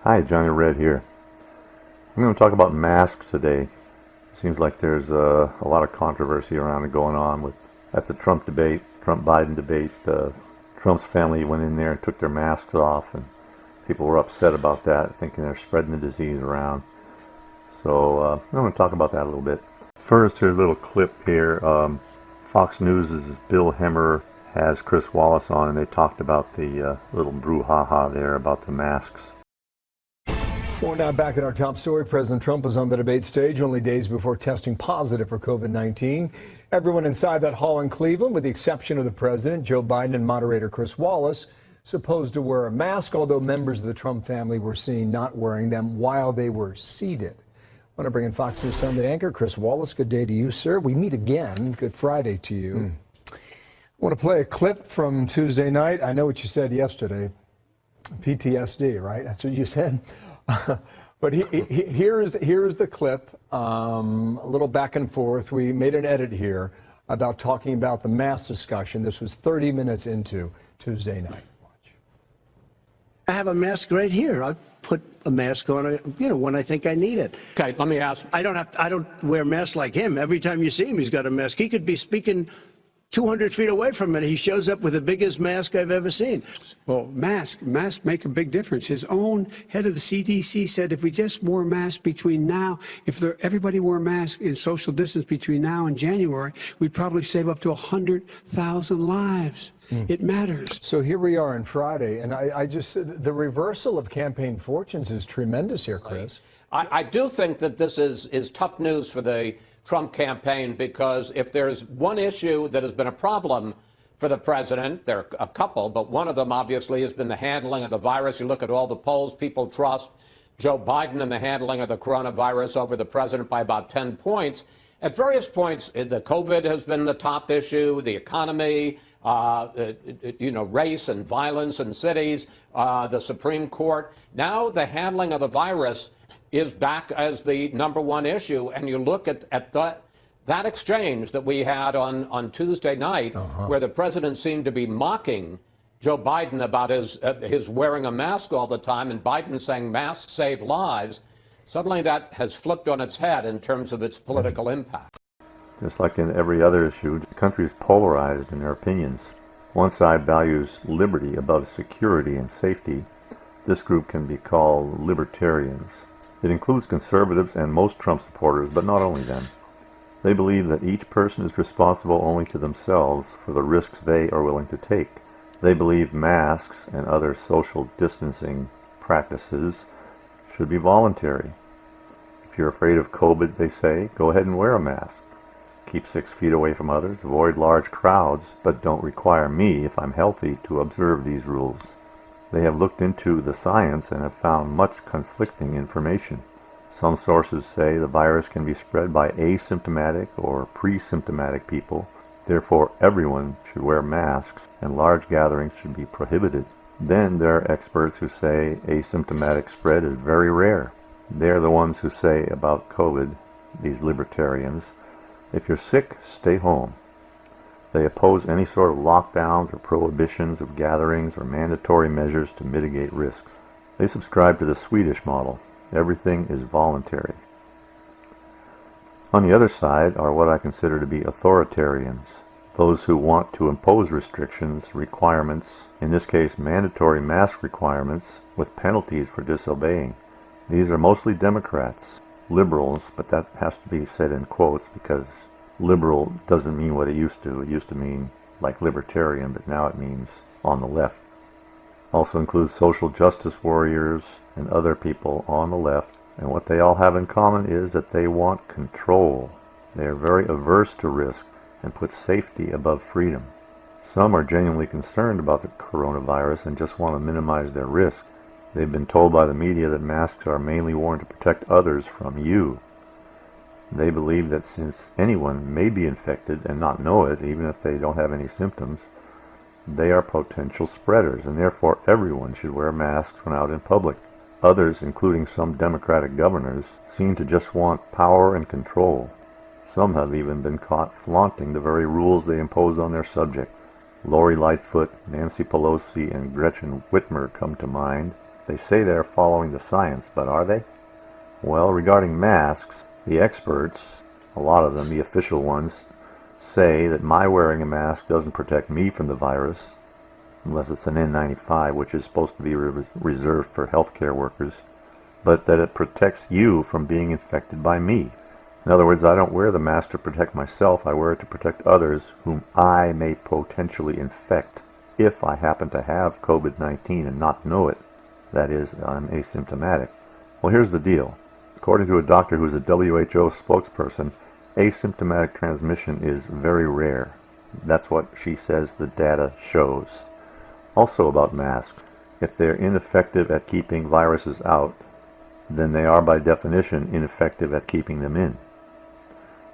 Hi, Johnny Red here. I'm going to talk about masks today. It seems like there's a lot of controversy around it going on at the Trump-Biden debate. Trump's family went in there and took their masks off, and people were upset about that, thinking they're spreading the disease around. So I'm going to talk about that a little bit. First, here's a little clip here. Fox News' Bill Hemmer has Chris Wallace on, and they talked about the little brouhaha there about the masks. We're now back at our top story. President Trump was on the debate stage only days before testing positive for COVID-19. Everyone inside that hall in Cleveland, with the exception of the president, Joe Biden, and moderator Chris Wallace, supposed to wear a mask, although members of the Trump family were seen not wearing them while they were seated. I want to bring in Fox News Sunday anchor Chris Wallace. Good day to you, sir. We meet again. Good Friday to you. I want to play a clip from Tuesday night. I know what you said yesterday. PTSD, right? That's what you said. But here is the clip, a little back and forth. We made an edit here about talking about the mask discussion. This was 30 minutes into Tuesday night. Watch. I have a mask right here. I put a mask on, when I think I need it. Okay, let me ask. I don't wear masks like him. Every time you see him, he's got a mask. He could be speaking 200 feet away from it. He shows up with the biggest mask I've ever seen. Well, masks make a big difference. His own head of the CDC said if we just wore masks between now, everybody wore masks in social distance between now and January, we'd probably save up to 100,000 lives. It matters. So here we are on Friday, and I just, the reversal of campaign fortunes is tremendous here, Chris. I do think that this is tough news for the Trump campaign, because if there's one issue that has been a problem for the president, there are a couple, but one of them obviously has been the handling of the virus. You look at all the polls, people trust Joe Biden and the handling of the coronavirus over the president by about 10 points. At various points, the COVID has been the top issue, the economy, race and violence in cities, the Supreme Court. Now the handling of the virus is back as the #1 issue, and you look at that exchange that we had on Tuesday night, where the president seemed to be mocking Joe Biden about his wearing a mask all the time, and Biden saying masks save lives. Suddenly that has flipped on its head in terms of its political impact. Just like in every other issue, the country is polarized in their opinions. One side values liberty above security and safety. This group can be called Libertarians. It includes conservatives and most Trump supporters, but not only them. They believe that each person is responsible only to themselves for the risks they are willing to take. They believe masks and other social distancing practices should be voluntary. If you're afraid of COVID, they say, go ahead and wear a mask. Keep 6 feet away from others, avoid large crowds, but don't require me, if I'm healthy, to observe these rules. They have looked into the science and have found much conflicting information. Some sources say the virus can be spread by asymptomatic or pre-symptomatic people. Therefore, everyone should wear masks and large gatherings should be prohibited. Then there are experts who say asymptomatic spread is very rare. They're the ones who say about COVID, these libertarians, if you're sick, stay home. They oppose any sort of lockdowns or prohibitions of gatherings or mandatory measures to mitigate risks. They subscribe to the Swedish model. Everything is voluntary. On the other side are what I consider to be authoritarians, those who want to impose restrictions, requirements, in this case mandatory mask requirements, with penalties for disobeying. These are mostly Democrats, liberals, but that has to be said in quotes because liberal doesn't mean what it used to. It used to mean like libertarian, but now it means on the left. Also includes social justice warriors and other people on the left, and what they all have in common is that they want control. They are very averse to risk and put safety above freedom. Some are genuinely concerned about the coronavirus and just want to minimize their risk. They've been told by the media that masks are mainly worn to protect others from you. They believe that since anyone may be infected and not know it, even if they don't have any symptoms, they are potential spreaders, and therefore everyone should wear masks when out in public. Others, including some Democratic governors, seem to just want power and control. Some have even been caught flaunting the very rules they impose on their subjects. Lori Lightfoot, Nancy Pelosi, and Gretchen Whitmer come to mind. They say they're following the science, but are they? Well, regarding masks, the experts, a lot of them, the official ones, say that my wearing a mask doesn't protect me from the virus, unless it's an N95, which is supposed to be reserved for healthcare workers, but that it protects you from being infected by me. In other words, I don't wear the mask to protect myself, I wear it to protect others whom I may potentially infect if I happen to have COVID-19 and not know it. That is, I'm asymptomatic. Well, here's the deal. According to a doctor who's a WHO spokesperson, asymptomatic transmission is very rare. That's what she says the data shows. Also about masks, if they're ineffective at keeping viruses out, then they are by definition ineffective at keeping them in.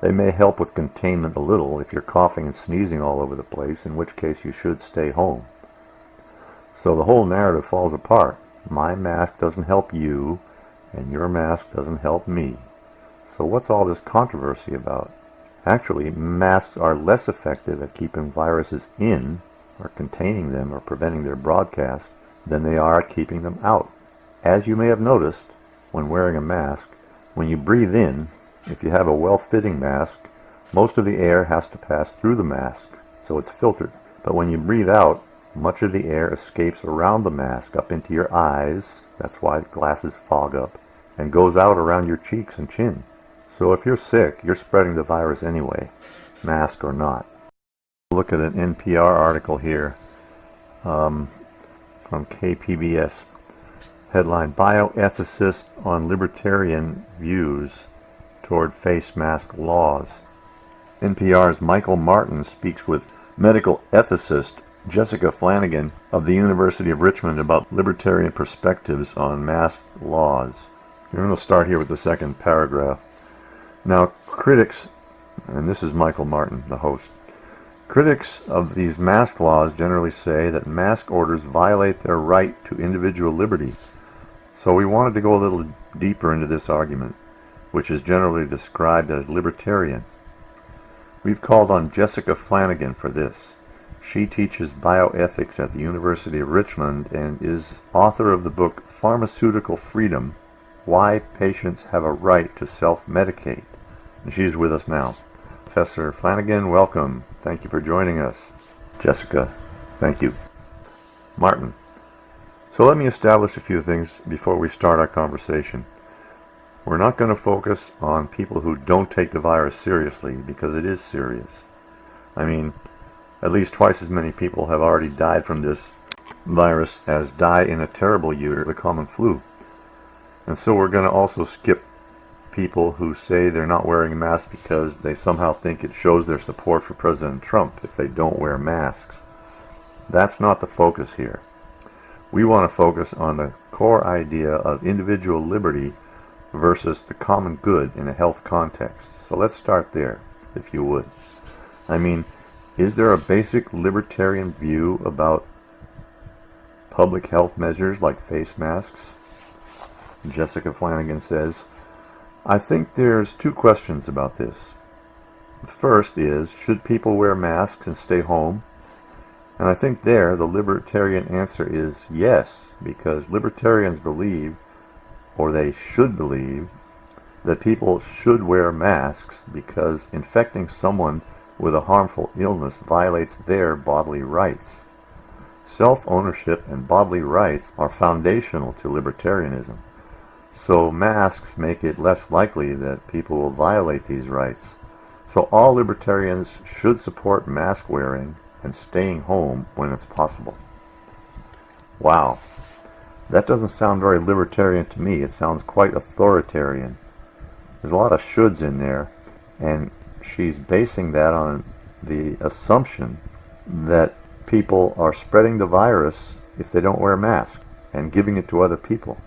They may help with containment a little if you're coughing and sneezing all over the place, in which case you should stay home. So the whole narrative falls apart. My mask doesn't help you, and your mask doesn't help me. So what's all this controversy about? Actually, masks are less effective at keeping viruses in, or containing them, or preventing their broadcast, than they are at keeping them out. As you may have noticed, when wearing a mask, when you breathe in, if you have a well-fitting mask, most of the air has to pass through the mask, so it's filtered. But when you breathe out, much of the air escapes around the mask, up into your eyes, that's why glasses fog up, and goes out around your cheeks and chin. So if you're sick, you're spreading the virus anyway, mask or not. Look at an NPR article here from KPBS. Headline, Bioethicist on Libertarian Views Toward Face Mask Laws. NPR's Michael Martin speaks with medical ethicist Jessica Flanagan of the University of Richmond about libertarian perspectives on mask laws. We're going to start here with the second paragraph. Now, critics, and this is Michael Martin, the host, critics of these mask laws generally say that mask orders violate their right to individual liberty. So we wanted to go a little deeper into this argument, which is generally described as libertarian. We've called on Jessica Flanagan for this. She teaches bioethics at the University of Richmond and is author of the book Pharmaceutical Freedom: Why Patients Have a Right to Self-Medicate. And she's with us now. Professor Flanagan, welcome. Thank you for joining us. Jessica, thank you. Martin. So let me establish a few things before we start our conversation. We're not going to focus on people who don't take the virus seriously, because it is serious. I mean, at least twice as many people have already died from this virus as die in a terrible year, the common flu. And so we're going to also skip people who say they're not wearing a mask because they somehow think it shows their support for President Trump if they don't wear masks. That's not the focus here. We want to focus on the core idea of individual liberty versus the common good in a health context. So let's start there, if you would. I mean, is there a basic libertarian view about public health measures like face masks? Jessica Flanagan says, I think there's two questions about this. The first is, should people wear masks and stay home? And I think there the libertarian answer is yes, because libertarians believe, or they should believe, that people should wear masks because infecting someone with a harmful illness violates their bodily rights. Self-ownership and bodily rights are foundational to libertarianism. So masks make it less likely that people will violate these rights. So all libertarians should support mask wearing and staying home when it's possible. Wow, that doesn't sound very libertarian to me. It sounds quite authoritarian. There's a lot of shoulds in there, and she's basing that on the assumption that people are spreading the virus if they don't wear masks and giving it to other people.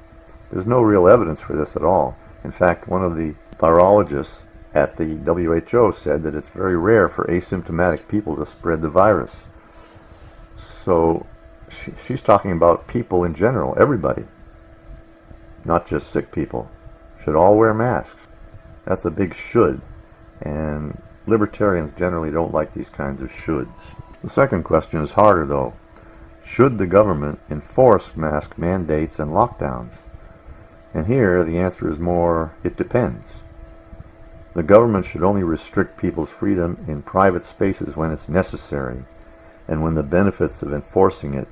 There's no real evidence for this at all. In fact, one of the virologists at the WHO said that it's very rare for asymptomatic people to spread the virus. So she's talking about people in general, everybody, not just sick people, should all wear masks. That's a big should, and libertarians generally don't like these kinds of shoulds. The second question is harder, though. should the government enforce mask mandates and lockdowns? And here the answer is more, it depends. The government should only restrict people's freedom in private spaces when it's necessary, and when the benefits of enforcing it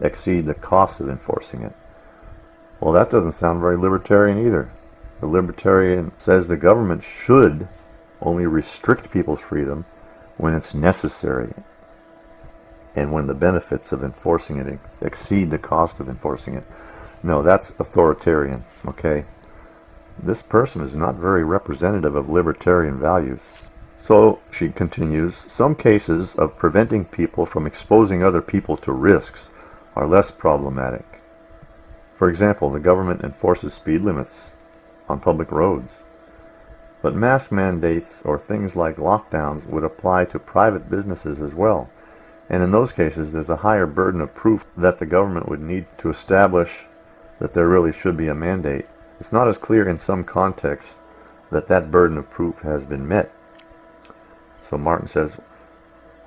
exceed the cost of enforcing it. Well, that doesn't sound very libertarian either. The libertarian says the government should only restrict people's freedom when it's necessary, and when the benefits of enforcing it exceed the cost of enforcing it. No, that's authoritarian, okay? This person is not very representative of libertarian values. So, she continues, some cases of preventing people from exposing other people to risks are less problematic. For example, the government enforces speed limits on public roads. But mask mandates or things like lockdowns would apply to private businesses as well. And in those cases, there's a higher burden of proof that the government would need to establish that there really should be a mandate. It's not as clear in some contexts that that burden of proof has been met. So Martin says,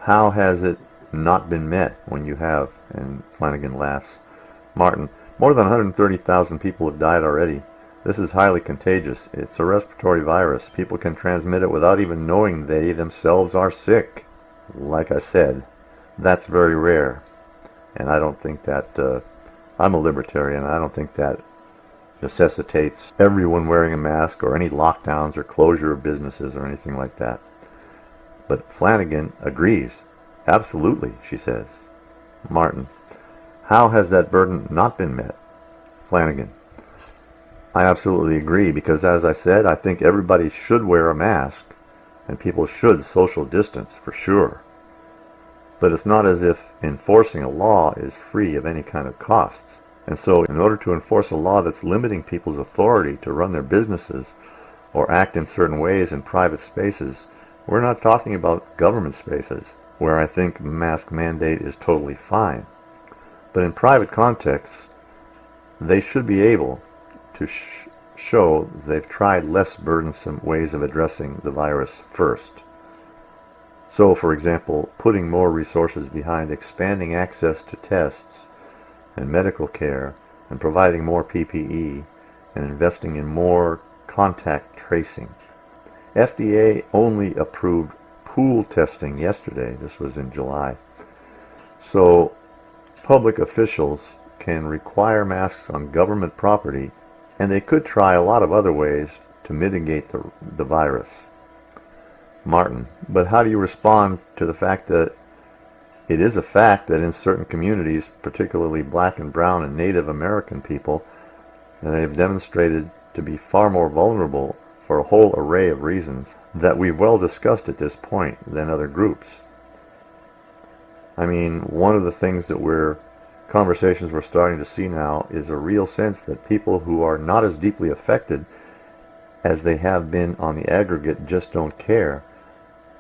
how has it not been met when you have? And Flanagan laughs. Martin, more than 130,000 people have died already. This is highly contagious. It's a respiratory virus. People can transmit it without even knowing they themselves are sick. Like I said, that's very rare. And I don't think that, I'm a libertarian. I don't think that necessitates everyone wearing a mask or any lockdowns or closure of businesses or anything like that. But Flanagan agrees. Absolutely, she says. Martin, how has that burden not been met? Flanagan, I absolutely agree, because as I said, I think everybody should wear a mask and people should social distance for sure. But it's not as if enforcing a law is free of any kind of costs. And so in order to enforce a law that's limiting people's authority to run their businesses or act in certain ways in private spaces, we're not talking about government spaces, where I think mask mandate is totally fine. But in private contexts, they should be able to show they've tried less burdensome ways of addressing the virus first. So, for example, putting more resources behind expanding access to tests and medical care, and providing more PPE, and investing in more contact tracing. FDA only approved pool testing yesterday. This was in July. So public officials can require masks on government property, and they could try a lot of other ways to mitigate the virus. Martin, but how do you respond to the fact that it is a fact that in certain communities, particularly black and brown and Native American people, that they have demonstrated to be far more vulnerable for a whole array of reasons that we've well discussed at this point than other groups? I mean, one of the things that conversations we're starting to see now is a real sense that people who are not as deeply affected as they have been on the aggregate just don't care,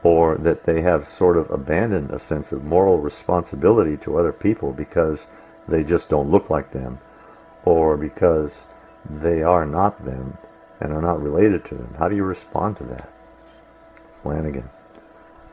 or that they have sort of abandoned a sense of moral responsibility to other people because they just don't look like them, or because they are not them and are not related to them. How do you respond to that? Flanagan.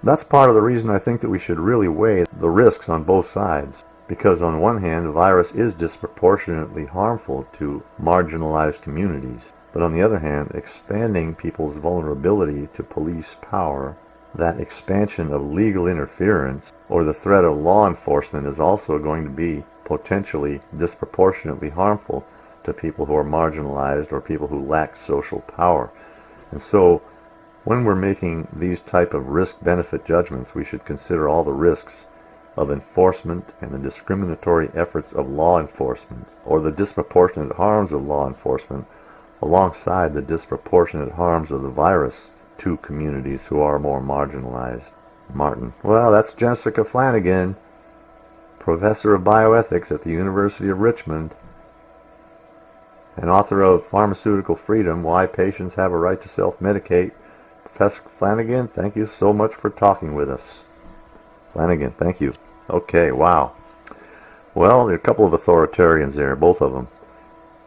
That's part of the reason I think that we should really weigh the risks on both sides, because on one hand, the virus is disproportionately harmful to marginalized communities, but on the other hand, expanding people's vulnerability to police power, that expansion of legal interference, or the threat of law enforcement is also going to be potentially disproportionately harmful to people who are marginalized or people who lack social power. And so, when we're making these type of risk-benefit judgments, we should consider all the risks of enforcement and the discriminatory efforts of law enforcement, or the disproportionate harms of law enforcement, alongside the disproportionate harms of the virus to communities who are more marginalized. Martin. Well, that's Jessica Flanagan, professor of bioethics at the University of Richmond, and author of Pharmaceutical Freedom, Why Patients Have a Right to Self-Medicate. Professor Flanagan, thank you so much for talking with us. Flanagan, thank you. Okay, wow. Well, there are a couple of authoritarians there, both of them.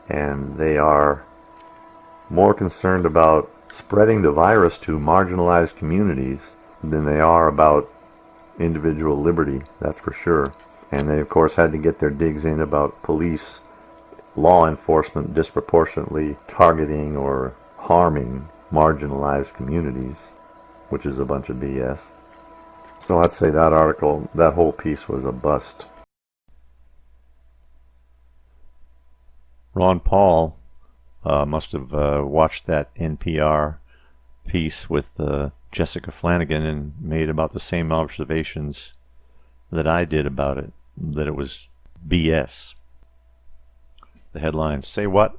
And they are more concerned about spreading the virus to marginalized communities than they are about individual liberty, that's for sure. And they, of course, had to get their digs in about police law enforcement disproportionately targeting or harming marginalized communities, which is a bunch of BS. So I'd say that article, that whole piece was a bust. Ron Paul must have watched that NPR piece with Jessica Flanagan and made about the same observations that I did about it, that it was BS. The headline, "Say What?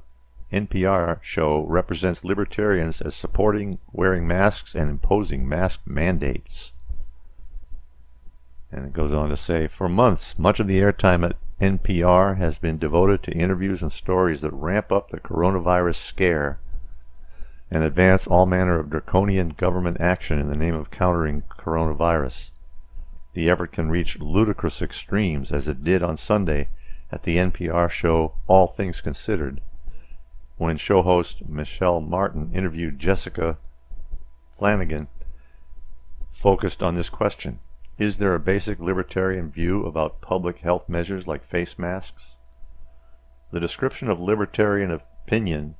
NPR show represents libertarians as supporting wearing masks and imposing mask mandates." And it goes on to say, "For months, much of the airtime at NPR has been devoted to interviews and stories that ramp up the coronavirus scare and advance all manner of draconian government action in the name of countering coronavirus. The effort can reach ludicrous extremes, as it did on Sunday at the NPR show All Things Considered, when show host Michelle Martin interviewed Jessica Flanagan, focused on this question: is there a basic libertarian view about public health measures like face masks? The description of libertarian opinion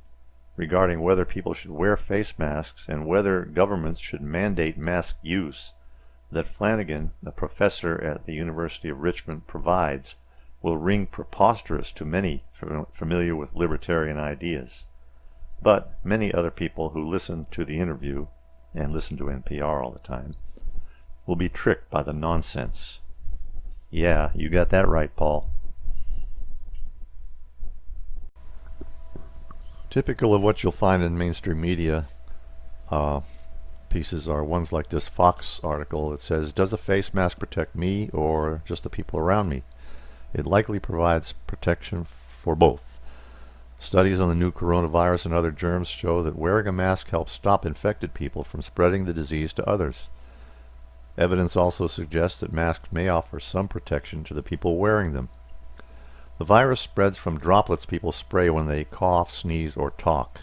regarding whether people should wear face masks and whether governments should mandate mask use that Flanagan, a professor at the University of Richmond, provides will ring preposterous to many familiar with libertarian ideas. But many other people who listen to the interview, and listen to NPR all the time, will be tricked by the nonsense." Yeah, you got that right, Paul. Typical of what you'll find in mainstream media pieces are ones like this Fox article that says, "Does a face mask protect me or just the people around me? It likely provides protection for both. Studies on the new coronavirus and other germs show that wearing a mask helps stop infected people from spreading the disease to others. Evidence also suggests that masks may offer some protection to the people wearing them. The virus spreads from droplets people spray when they cough, sneeze, or talk."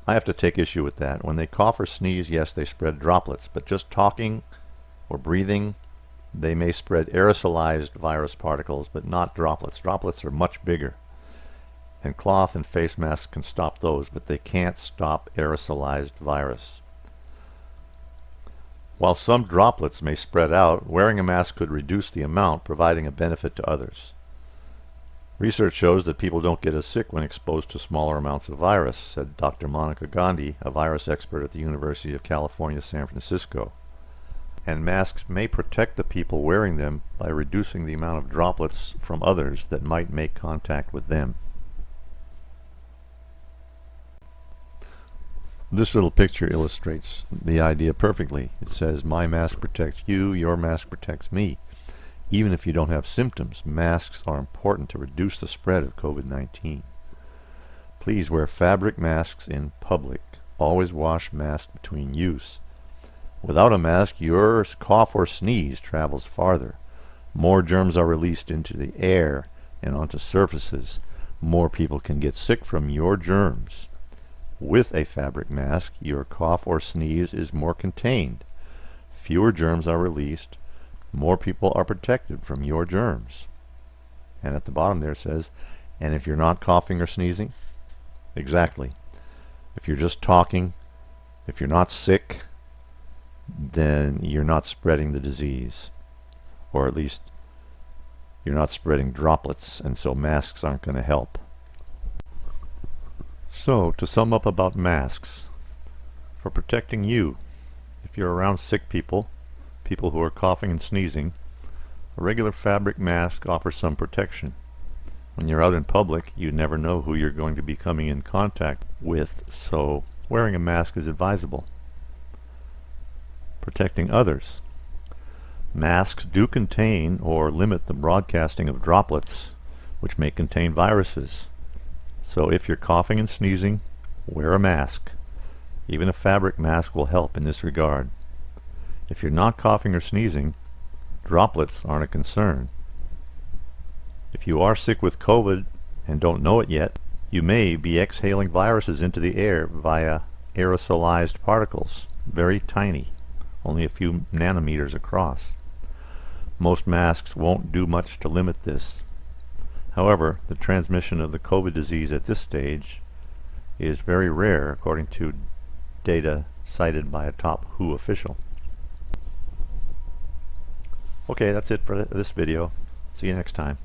I have to take issue with that. When they cough or sneeze, yes, they spread droplets, but just talking or breathing, they may spread aerosolized virus particles, but not droplets. Droplets are much bigger, and cloth and face masks can stop those, but they can't stop aerosolized virus. While some droplets may spread out, wearing a mask could reduce the amount, providing a benefit to others. Research shows that people don't get as sick when exposed to smaller amounts of virus, said Dr. Monica Gandhi, a virus expert at the University of California, San Francisco. And masks may protect the people wearing them by reducing the amount of droplets from others that might make contact with them. This little picture illustrates the idea perfectly. It says, "My mask protects you, your mask protects me." Even if you don't have symptoms, masks are important to reduce the spread of COVID-19. Please wear fabric masks in public. Always wash masks between use. Without a mask, your cough or sneeze travels farther. More germs are released into the air and onto surfaces. More people can get sick from your germs. With a fabric mask, your cough or sneeze is more contained. Fewer germs are released. More people are protected from your germs. And at the bottom there it says, and if you're not coughing or sneezing, exactly. If you're just talking, if you're not sick, then you're not spreading the disease. Or at least you're not spreading droplets, and so masks aren't going to help. So, to sum up about masks, for protecting you, if you're around sick people, people who are coughing and sneezing, a regular fabric mask offers some protection. When you're out in public, you never know who you're going to be coming in contact with, so wearing a mask is advisable. Protecting others. Masks do contain or limit the broadcasting of droplets, which may contain viruses. So if you're coughing and sneezing, wear a mask. Even a fabric mask will help in this regard. If you're not coughing or sneezing, droplets aren't a concern. If you are sick with COVID and don't know it yet, you may be exhaling viruses into the air via aerosolized particles, very tiny, only a few nanometers across. Most masks won't do much to limit this. However, the transmission of the COVID disease at this stage is very rare, according to data cited by a top WHO official. Okay, that's it for this video. See you next time.